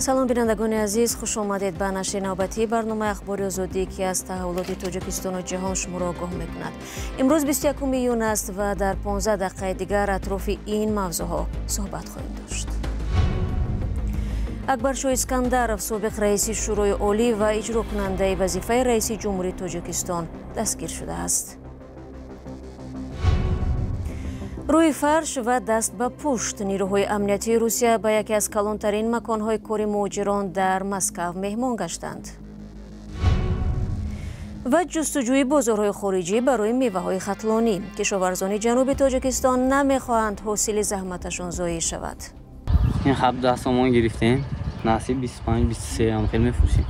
سلام بینندگان عزیز، خوش آمدید به نشر نوبتی برنامه اخبار آزادی که از تحولات تاجیکستان و جهان شما را آگاه میکند. امروز 21 میلیون است و در 15 دقیقه دیگر اطراف این موضوعها صحبت خواهیم داشت. اکبرشاه اسکندرов سابق رئیس شورای عالی و اجرا کننده وظیفه رئیس جمهوری تاجیکستان دستگیر شده است. روی فرش و دست به پشت نیروهای امنیتی روسیه به یکی از کلانترین مکانهای کار مهاجران در مسکو مهمان گشتند. و جستجوی بازارهای خارجی برای میوه‌های خطلانی. کشاورزان جنوب تاجیکستان نمیخواهند حاصل زحمتشان ضایع شود. این خب 10 تومان گرفتیم، نصیب 25 23 هم خیلی میفروشیم.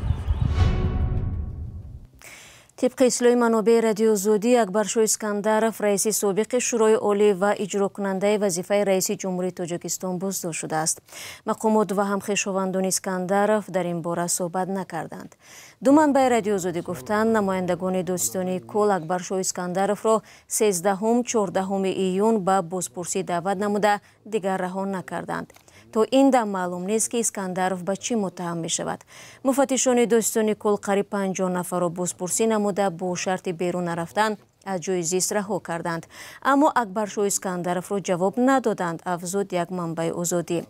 طبق اطلاع منابع رادیو آزادی، اکبرشاه اسکندرov رئیس سابق شورای عالی و اجرا کننده وظیفه رئیس جمهوری تاجیکستان بازداشت شده است. مقامات و همخویشاوندان اسکندرov در این باره صحبت نکردند. دو منبع رادیو آزادی گفتند نمایندگان دوستانی کل اکبرشاه اسکندرov را 13-14 ایون به بازپرسی دعوت نموده دیگر رها نکردند. تا این دم معلوم نیست که اسکندرov به چی متهم می شود. مفتشان دوستانی کل قریب 50 نفر را بازپرسی نموده با شرط بیرون نرفتن از جای زیست رها کردند، اما اکبرشاه اسکندرov را جواب ندادند، افزود یک منبع آزادی.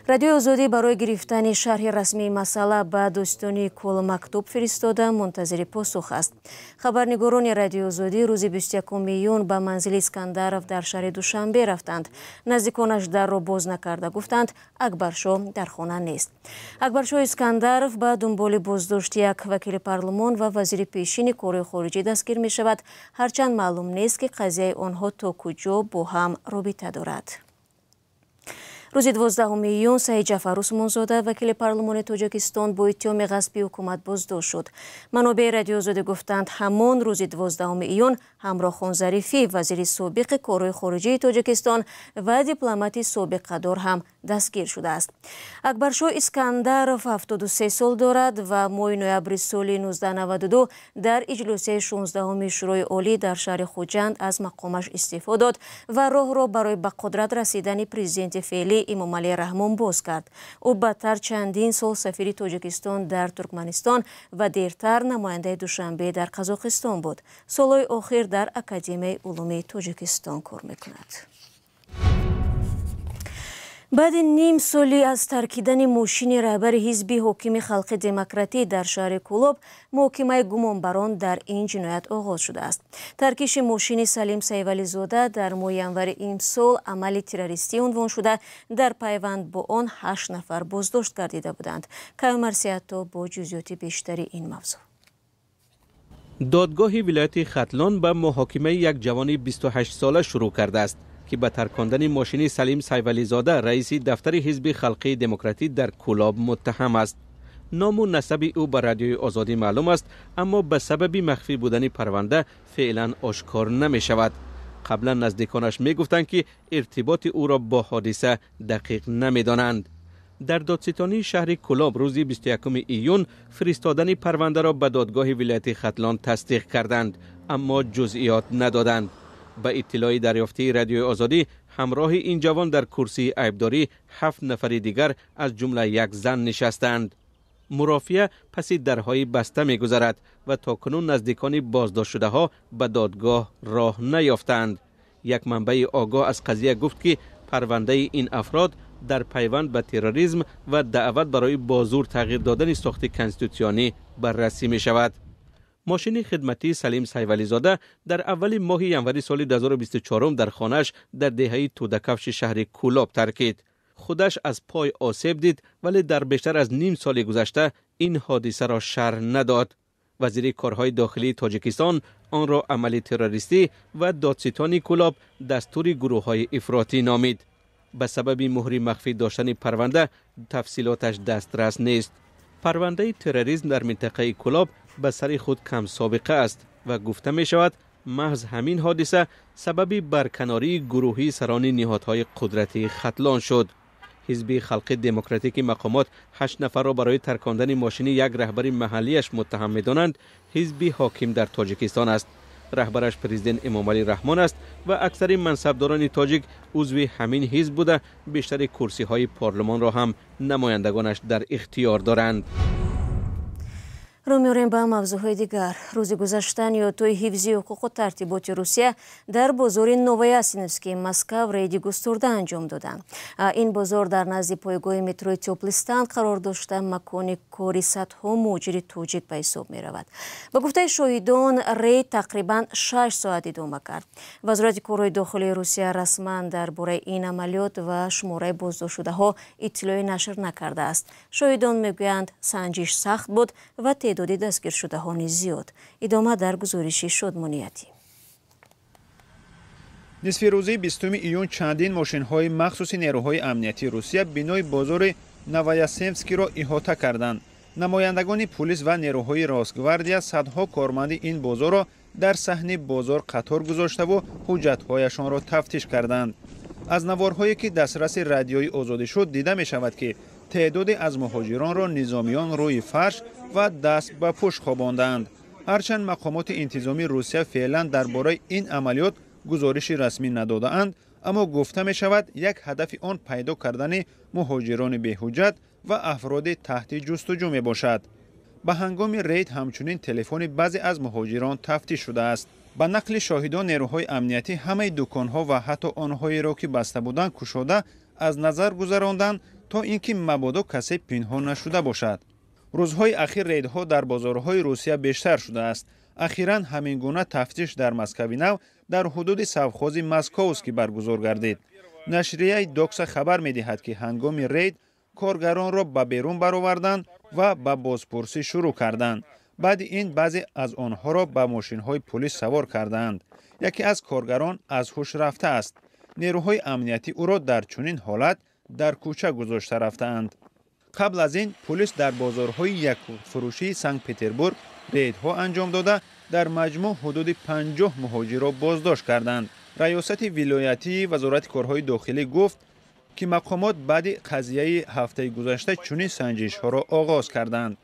رادیو آزادی برای گرفتن شرح رسمی مسئله به دوستانی کل مکتوب فرستاده منتظر پاسخ است. خبرنگاران رادیو آزادی روز 21 میلیون به منزل اسکندرov در شهر دوشنبه رفتند. نزدیکانش در را باز نکرده گفتند اکبرشاه در خانه نیست. اکبرشاه اسکندرov به دنبال بازداشت یک وکیل پارلمان و وزیر پیشین کار خارجی دستگیر می شود، هرچند معلوم نیست که قضیه آنها تا کجا با هم رابطه دارد. روز 12 میلیون سعید جعفر عثمانزاده وکیل پارلمان تاجیکستان با اتهام غصب حکومت بازداشت شد. منابع رادیو آزادی گفتند همان روز 12 میلیون همراه خان ظریفی وزیر سابق کارهای خارجی تاجیکستان و دیپلمات سابق قدار هم دستگیر شده است. اکبرشاه اسکندرov 73 سال دارد و ماه نوامبر سال 1992 در اجلاس 16 شورای عالی در شهر خوجند از مقامش استعفا داد و راه را برای به قدرت رسیدن پرزیدنت فعلی امامعلی رحمان باز کرد. او بعدتر چندین سال سفیر تاجیکستان در ترکمنستان و دیرتر نماینده دوشنبه در قزاقستان بود. سالهای آخر در اکادمی علوم تاجیکستان کار میکند. بعد نیم سالی از ترکیدن ماشین رهبر حزب حاکم خلق دموکراتی در شهر کولوب، محاکمه گمانبران در این جنایت آغاز شده است. ترکیش ماشین سلیم سیولی زاده در ماه ینور این سال عمل تروریستی عنوان شده، در پیوند با آن 8 نفر بازداشت گردیده بودند. کیومر سیاتا با جزئیات بیشتری این موضوع. دادگاه ولایت ختلان به محاکمه یک جوان 28 ساله شروع کرده است که به ترکاندن ماشین سلیم سیولی زاده رئیس دفتر حزب خلقی دموکراتی در کولاب متهم است. نام و نسب او به رادیوی آزادی معلوم است، اما به سبب مخفی بودن پرونده فعلا آشکار نمی شود. قبلا نزدیکانش می گفتند که ارتباط او را با حادثه دقیق نمی دانند. در دادستانی شهر کولاب روز 21 ایون فرستادن پرونده را به دادگاه ولایت ختلان تصدیق کردند، اما جزئیات ندادند. به اطلاع دریافتی رادیوی آزادی، همراه این جوان در کرسی عیبداری 7 نفر دیگر از جمله یک زن نشستند. مرافعه پس درهای بسته می گذرد و تاکنون نزدیکان بازداشت شده ها به دادگاه راه نیافتند. یک منبع آگاه از قضیه گفت که پرونده این افراد در پیوند به تروریسم و دعوت برای بازور تغییر دادن ساخت کنستیتوسیونی بررسی می شود. ماشین خدمتی سلیم سیولی زاده در اول ماه ینور سال 2024 در خانه‌اش در دهه تودکفش شهر کولاب ترکید. خودش از پای آسیب دید، ولی در بیشتر از نیم سال گذشته این حادثه را شرح نداد. وزیر کارهای داخلی تاجیکستان آن را عمل تروریستی و دادستانی کولاب دستور گروه‌های افراطی نامید. به سبب مهر مخفی داشتن پرونده تفصیلاتش دسترس نیست. پرونده تروریسم در منطقه کولاب به سر خود کم سابقه است و گفته می شود محض همین حادثه سبب برکناری گروهی سران نهادهای قدرتی ختلان شد. حزب خلق دموکراتیک مقامات 8 نفر را برای ترکاندن ماشین یک رهبر محلیش متهم می دانند. حزب حاکم در تاجیکستان است. رهبرش پرزیدنت امامعلی رحمان است و اکثر منصبداران تاجیک عضو همین حزب بوده بیشتر کرسی های پارلمان را هم نمایندگانش در اختیار دارند. رو می‌آوریم به موضوعهای دیگر. روز گذشته نیروهای حفظی حقوق و ترتیبات روسیه در بازار نوویاسینسکی مسکو ریدی گسترده انجام دادند. این بازار در نزد پایگاه مترو تپلستان قرار داشته مکان کاری صدها مهاجر تاجیک به حساب می‌رود. به گفته شاهدان رید تقریباً 6 ساعت ادامه کرد. وزارت کارهای داخلی روسیه رسما درباره این عملیات و شماره بازداشت‌شده‌ها اطلاعی نشر نکرده است. شاهدان میگویند سنجش سخت بود و تعداد دستگیر شدهان زیاد. ادامه در گزارش شادمانیتی. نصف روزی 20 ایون چندین ماشین‌های مخصوص نیروهای امنیتی روسیه بینای بازار نوویاسینسکی را احاطه کردند. نمایندگان پلیس و نیروهای راستگواردیا صدها کارمند این بازار را در صحنه بازار قطار گذاشته و حجت‌هایشان را تفتیش کردند. از نوارهایی که دسترس رادیویی آزاد شد دیده می شود که تعدادی از مهاجران را نظامیان روی فرش و دست به پشت خواباندند. هرچند مقامات انتظامی روسیه فعلا درباره این عملیات گزارش رسمی نداده‌اند، اما گفته می شود یک هدف آن پیدا کردن مهاجران بی‌حجت و افراد تحت جستجو می باشد. به هنگام رید همچنین تلفن بعضی از مهاجران تفتیش شده است. به نقل شاهدان نیروهای امنیتی همه دکان‌ها و حتی آنهایی را که بسته بودند گشوده از نظر گذراندند تا اینکه مبادا کسی پنهان نشده باشد. روزهای اخیر ریدها در بازارهای روسیه بیشتر شده است. اخیراً همین گونه تفتیش در مسکو نو در حدود سوخوز مسکو است که برگزار گردید. نشریه دوکس خبر می‌دهد که هنگام رید کارگران را به بیرون برآوردند و به بازپرسی شروع کردند. بعد این بعضی از آنها را به ماشین‌های پلیس سوار کردند. یکی از کارگران از هوش رفته است. نیروهای امنیتی او را در چنین حالت در کوچه گذاشته رفتند. قبل از این پلیس در بازارهای یک فروشی سنت پتربورگ ریدها انجام داده در مجموع حدود 50 مهاجر را بازداشت کردند. ریاست ولایتی وزارت کارهای داخلی گفت که مقامات بعد قضیه هفته گذشته چنین سنجش‌ها را آغاز کردند.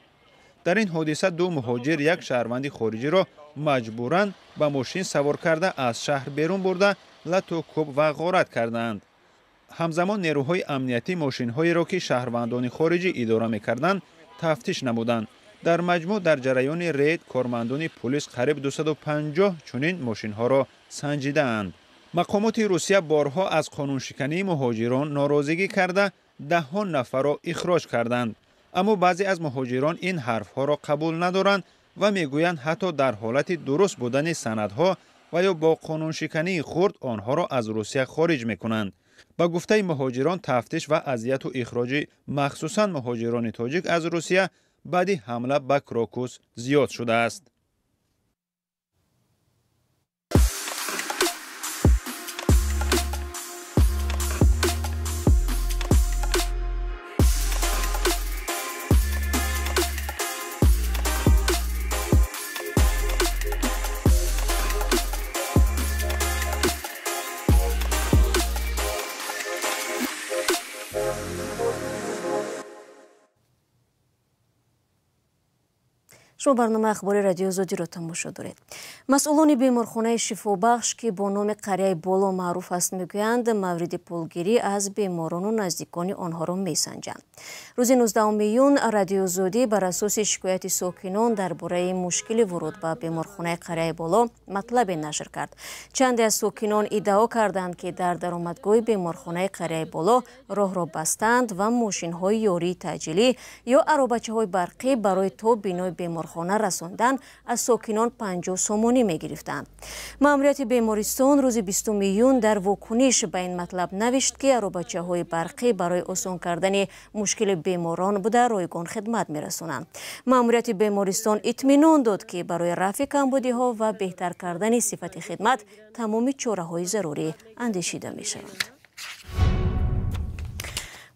در این حادثه 2 مهاجر یک شهروند خارجی را مجبوراً به ماشین سوار کرده از شهر بیرون برده لطو کوب و غارت کردند. همزمان نیروهای امنیتی ماشین‌هایی را که شهروندان خارجی اداره می‌کردند تفتیش نمودند. در مجموع در جریان رید کارمندان پلیس قریب 250 چنین ماشین‌ها را سنجیدند. مقامات روسیه بارها از قانون شکنی مهاجران ناراضگی کرده دهان نفر را اخراج کردند. اما بعضی از مهاجران این حرف‌ها را قبول ندارند و میگویند حتی در حالت درست بودن سندها و یا با قانون شکنی خرد آنها را از روسیه خارج میکنند. با گفته مهاجران تفتیش و اذیت و اخراج مخصوصا مهاجران تاجیک از روسیه بعد حمله به کراکوس زیاد شده است. شما برنامه اخباری رادیو آزادی را تماشا دارید. مسئولان بیمارخانه شفابخش که با نام قریه بالا معروف است میگویند مورد پولگیری از بیماران و نزدیکان آنها را میسنجند. روز 19 ایون رادیو آزادی بر اساس شکایت ساکنان درباره مشکل ورود به بیمارخانه قریه بالا مطلب نشر کرد. چند از ساکنان ادعا کردند که در درآمدگاه بیمارخانه قریه بالا راه را بستند و ماشین‌های یاری تعجیلی یا عربچه‌های برقی برای تا بینای بیمارخانه رساندن از ساکنان 50 سومانی می گرفتند. ماموریت بیمارستان روز 20 ایون در واکنش به این مطلب نوشت که عربچه‌های برقی برای آسان کردن مشکل بیماران به رایگان خدمت می رسانند. ماموریت بیمارستان اطمینان داد که برای رفع کمبودی‌ها و بهتر کردن صفت خدمت تمام چاره‌های ضروری اندیشیده می شوند.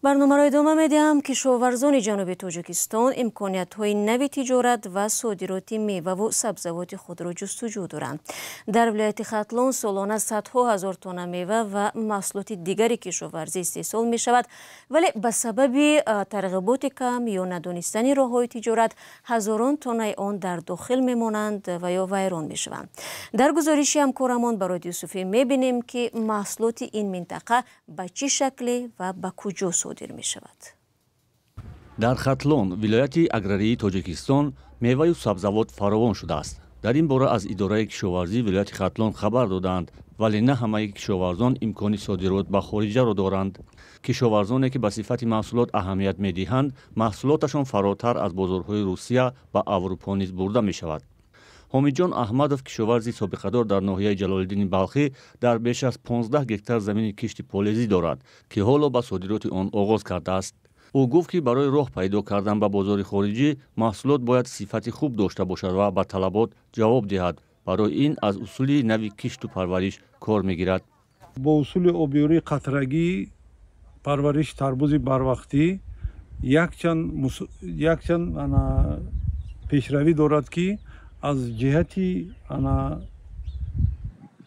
برنامه را ادامه میدیم. کشاورزان جنوب تاجیکستان امکانیت‌های نوی تجارت و صادرات میوه و سبزیجات خود را جستجو دارند. در ولایت ختلان سالانه صدها هزار تن میوه و محصولات دیگری کشاورزی استحصال می شود، ولی به سبب ترغیبات کم یا ندانستن راه‌های تجارت هزاران تن آن در داخل میمانند و یا ویران می شوند. در گزارش همکارمان برای یوسفی می بینیم که محصولات این منطقه به چه شکلی و به کجا صادر می شود. در ختلان ولایت اگراری تاجیکستان میوه و سبزیجات فراوان شده است. در این باره از اداره کشاورزی ولایت ختلان خبر دادند، ولی نه همه کشاورزان امکان صادرات به خارج را دارند. کشاورزانی که به صفت محصولات اهمیت می دهند، محصولاتشان فراتر از بازارهای روسیه و اروپا نیز برده می شود. حامیدجان احمدов کشاورزی سابقه‌دار در ناحیه جلالالدین بلخی در بیش از 15 گکتار زمین کشت پالزی دارد که حالا به صادرات آن آغاز کرده است. او گفت که برای راه پیدا کردن به بازار خارجی محصولات باید صفت خوب داشته باشد و به طلبات جواب دهد. برای این از اصول نوی کشت و پرورش کار میگیرد. با اصول آبیاری قطرگی، پرورش تربوز بروقتی یکچند پیشروی دارد که از جهتی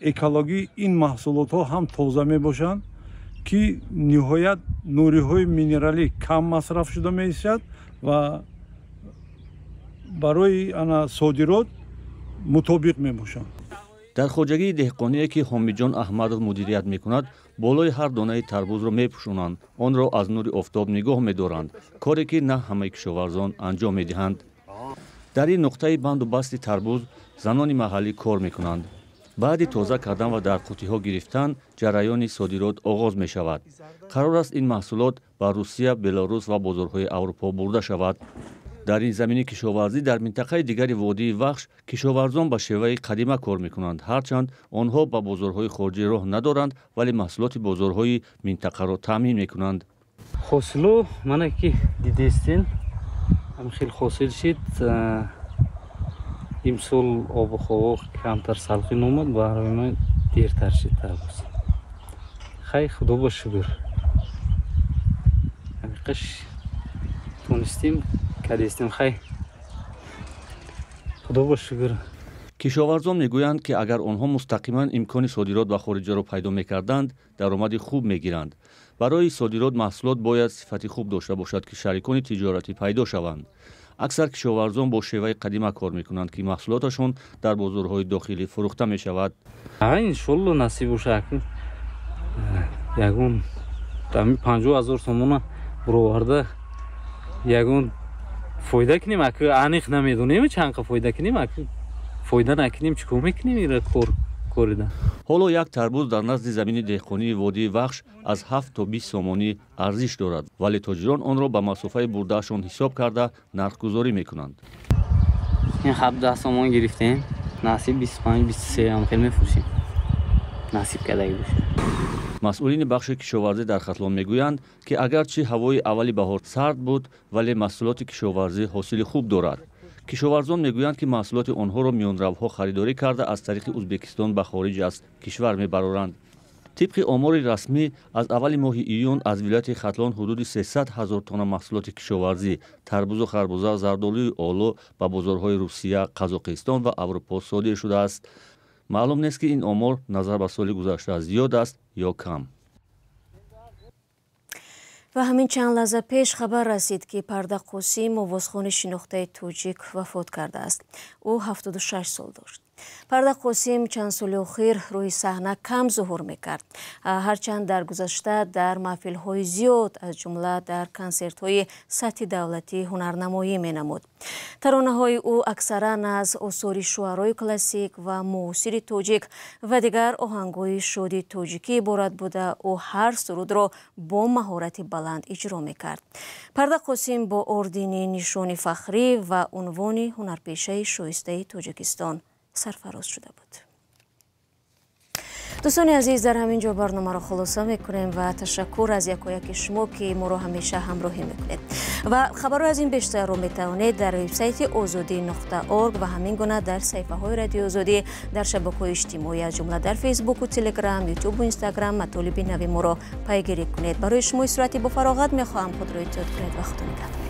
اکولوژی این محصولات ها هم تازه می باشند که نهایت نوری های مینرالی کم مصرف شده می شود و برای صادرات مطابق می باشند. در خوجگی دهقانی که حامیدجان احمدов مدیریت می کند، بالای هر دانه تربوز را می پوشانند، آن را از نور آفتاب نگاه می دارند، کاری که نه همه کشاورزان انجام می دهند. در این نقطه بند و بست تربوز زنان محلی کار می کنند. بعد تازه کردن و در قوطی ها گرفتن جریان صادرات آغاز می شود. قرار است این محصولات به روسیه، بلاروس و بازارهای اروپا برده شود. در این زمینه کشاورزی در منطقه دیگری وادی وخش کشاورزان به شیوه قدیمه کار می کنند، هرچند آنها به بازارهای خارجی راه ندارند ولی محصولات بازارهای منطقه را تامین می کنند. حاصلو من که دیدستین هم خیلی حاصل شد. امسال آب و هوا کمتر سالخین اومد، برای من دیرتر شد تربوز. خیلی خدا با شکر. قش تونستیم کردیم، خیلی خدا با شکر. کشاورزان میگویند که اگر آنها مستقیما امکان صادرات به خارج را پیدا میکردند، درآمد خوب میگیرند. برای صادرات محصولات باید صفت خوب داشته باشد که شریکان تجارتی پیدا شوند. اکثر کشاورزان با شیوه قدیمه کار میکنند که محصولاتشون در بازارهای داخلی فروخته می شود. ان شاءالله نصیب باشه که یگون 50,000 تومان برآورده یگون فایده کنیم، اگه انیخ نمیدونیم چند فایده کنیم، اگه فایده نکنیم چیکار میکنیم میره کوریدن. حالا یک تربوز در نزد زمین دهقانی وادی وخش از 7 تا 20 سومانی ارزش دارد، ولی تاجران آن را به مسافه بردهشان حساب کرده نرخ‌گذاری میکنند. این 17 سومان گرفتیم، نصیب 25-23 هم خیلی میفروشیم. نصیب کردگی باشه. مسئولین بخش کشاورزی در ختلان میگویند که اگرچه هوای اولی بهار سرد بود ولی محصولات کشاورزی حاصل خوب دارد. کشاورزان میگویند که محصولات آنها را میانروها خریداری کرده از طریق ازبکستان به خارج از کشور میبرند. طبق آمار رسمی از اول ماه ایون از ولایت ختلان حدود 300,000 تن محصولات کشاورزی، تربوز و خربوزه، زردآلو و آلو به بازارهای روسیه، قزاقستان و اروپا صادر شده است. معلوم نیست که این آمار نظر به سال گذشته زیاد است یا کم. و همین چند لحظه پیش خبر رسید که پرده قاسم آوازخوان شناخته توجیک وفات کرده است. او 76 سال داشت. پرده قاسم چند سال اخیر روی صحنه کم ظهور میکرد، هرچند در گذشته در محفل‌های زیاد از جمله در کنسرت‌های سطحی دولتی هنرنمایی مینمود. ترانه‌های او اکثراً از آثار شعرای کلاسیک و معاصر توجیک و دیگر آهنگ‌های شادی توجیکی عبارت بوده. او هر سرود را با مهارت بلند اجرا میکرد. پرده قاسم با اردین نشان فخری و عنوان هنرپیشه شایسته تاجیکستان سرفراز شده بود. دوستان عزیز در همین جا برنامه را خلاصه میکنیم و تشکر از یکایک شما که ما را همیشه همراهی میکنید و خبر از این بیشتر رو میتوانید در وبسایت azadi.org و همین گونه در صفحه های رادیو آزادی در شبکه‌های اجتماعی از جمله در فیسبوک و تلگرام، یوتیوب و اینستاگرام مطالب نوی ما را پیگیری کنید. برای شما صورتی با فراغت میخواهم خود را اطلاع کنید. وقتتون بخیر.